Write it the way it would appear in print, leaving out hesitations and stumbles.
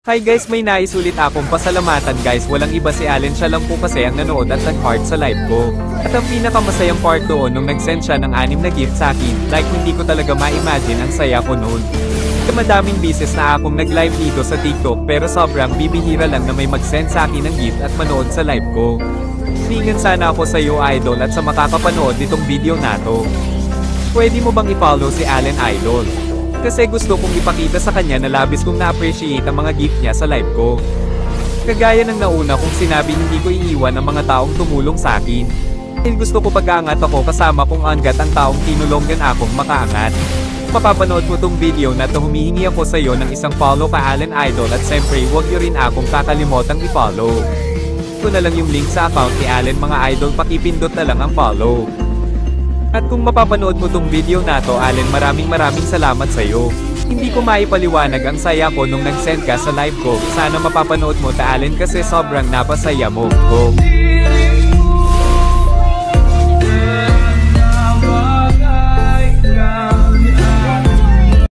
Hi guys, may nais ulit akong pasalamatan guys, walang iba si Allen, siya lang po kasi ang nanood at nag-heart sa live ko. At ang pinakamasayang part doon nung nag-send siya ng 6 na gift sa akin, like hindi ko talaga ma-imagine ang saya ko noon. Madaming beses na akong nag-live dito sa TikTok pero sobrang bibihira lang na may mag-send sa akin ng gift at manood sa live ko. Hihingan sana ako sa iyo idol at sa makakapanood nitong video na to. Pwede mo bang i-follow si Allen idol? Kasi gusto kong ipakita sa kanya na labis kong na-appreciate ang mga gift niya sa live ko. Kagaya ng nauna kong sinabi, hindi ko iiwan ang mga taong tumulong sa akin. Dahil gusto ko pag-aangat ako kasama kong angat ang taong tinulungan akong makaangat. Mapapanood mo tong video na to, humihingi ako sa iyo ng isang follow ka Allen idol at siyempre huwag niyo rin akong kakalimotang i-follow. Ito na lang yung link sa account ni Allen mga idol, pakipindot na lang ang follow. At kung mapapanood mo tong video na to Allen, maraming salamat sa iyo. Hindi ko maipaliwanag ang saya ko nung nag-send ka sa live ko. Sana mapapanood mo ta Allen kasi sobrang napasaya mo. Go!